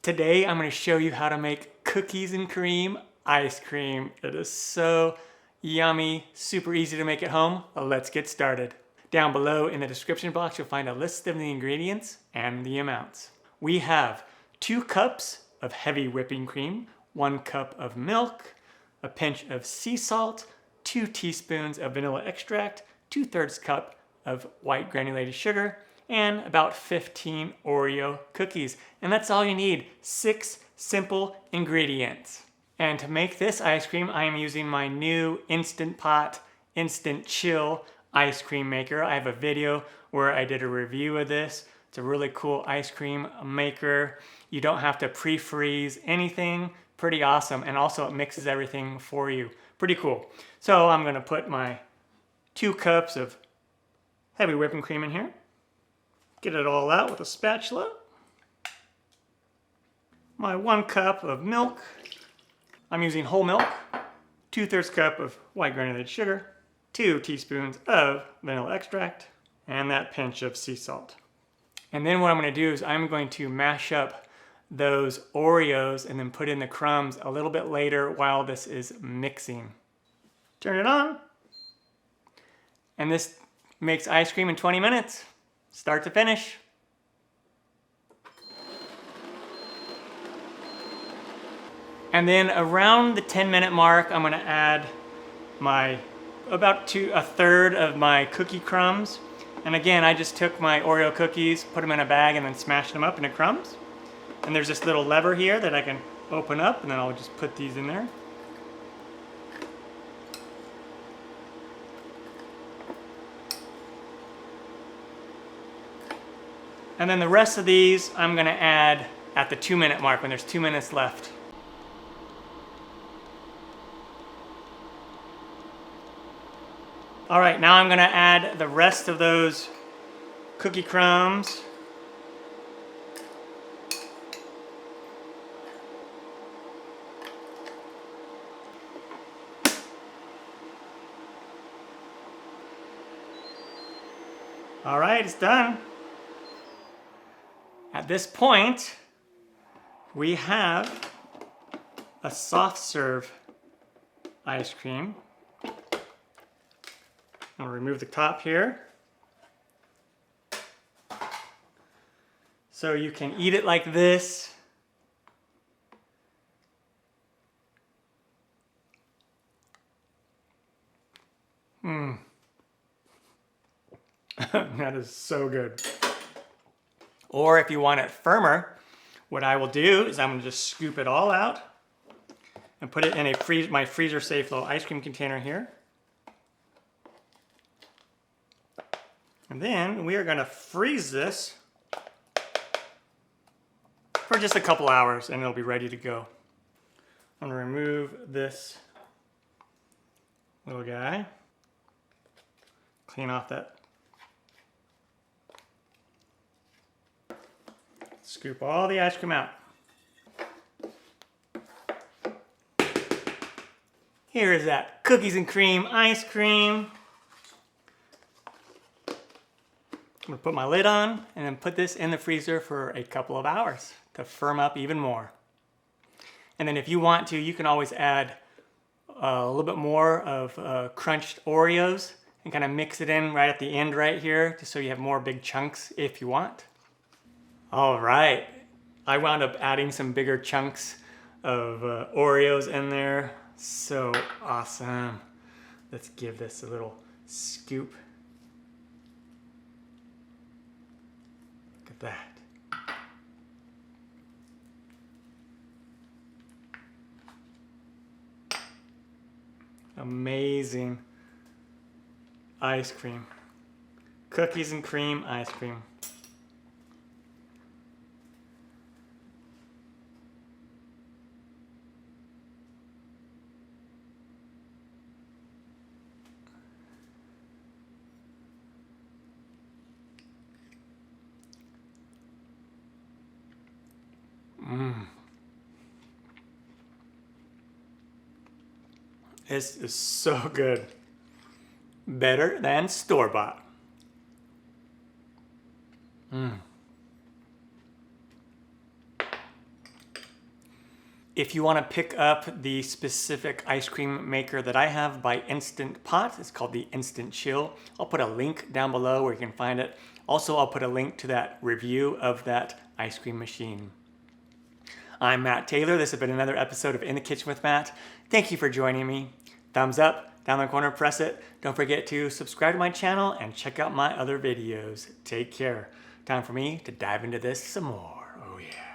Today I'm going to show you how to make cookies and cream ice cream. It is so yummy, super easy to make at home. Let's get started. Down below in the description box you'll find a list of the ingredients and the amounts. We have 2 cups of heavy whipping cream, 1 cup of milk, a pinch of sea salt, 2 teaspoons of vanilla extract, 2/3 cup of white granulated sugar, and about 15 Oreo cookies. And that's all you need, 6 simple ingredients. And to make this ice cream, I am using my new Instant Pot, Instant Chill ice cream maker. I have a video where I did a review of this. It's a really cool ice cream maker. You don't have to pre-freeze anything. Pretty awesome. And also it mixes everything for you. Pretty cool. So I'm gonna put my 2 cups of heavy whipping cream in here. Get it all out with a spatula. My 1 cup of milk. I'm using whole milk. 2/3 cup of white granulated sugar. 2 teaspoons of vanilla extract. And that pinch of sea salt. And then what I'm going to do is I'm going to mash up those Oreos and then put in the crumbs a little bit later while this is mixing. Turn it on. And this makes ice cream in 20 minutes. Start to finish. And then around the 10-minute mark, I'm gonna add my about a third of my cookie crumbs. And again, I just took my Oreo cookies, put them in a bag, and then smashed them up into crumbs. And there's this little lever here that I can open up, and then I'll just put these in there. And then the rest of these I'm gonna add at the 2-minute mark when there's 2 minutes left. All right, now I'm gonna add the rest of those cookie crumbs. All right, it's done. At this point, we have a soft serve ice cream. I'll remove the top here. So you can eat it like this. That is so good. Or if you want it firmer, what I will do is I'm gonna just scoop it all out and put it in my freezer safe little ice cream container here. And then we are gonna freeze this for just a couple hours and it'll be ready to go. I'm gonna remove this little guy, clean off that. Scoop all the ice cream out. Here is that cookies and cream ice cream. I'm gonna put my lid on and then put this in the freezer for a couple of hours to firm up even more. And then if you want to, you can always add a little bit more of crunched Oreos and kind of mix it in right at the end right here, just so you have more big chunks if you want. All right, I wound up adding some bigger chunks of Oreos in there. So awesome. Let's give this a little scoop. Look at that. Amazing ice cream. Cookies and cream ice cream. This is so good. Better than store-bought. If you want to pick up the specific ice cream maker that I have by Instant Pot, it's called the Instant Chill. I'll put a link down below where you can find it. Also, I'll put a link to that review of that ice cream machine. I'm Matt Taylor. This has been another episode of In the Kitchen with Matt. Thank you for joining me. Thumbs up, down the corner, press it. Don't forget to subscribe to my channel and check out my other videos. Take care. Time for me to dive into this some more. Oh yeah.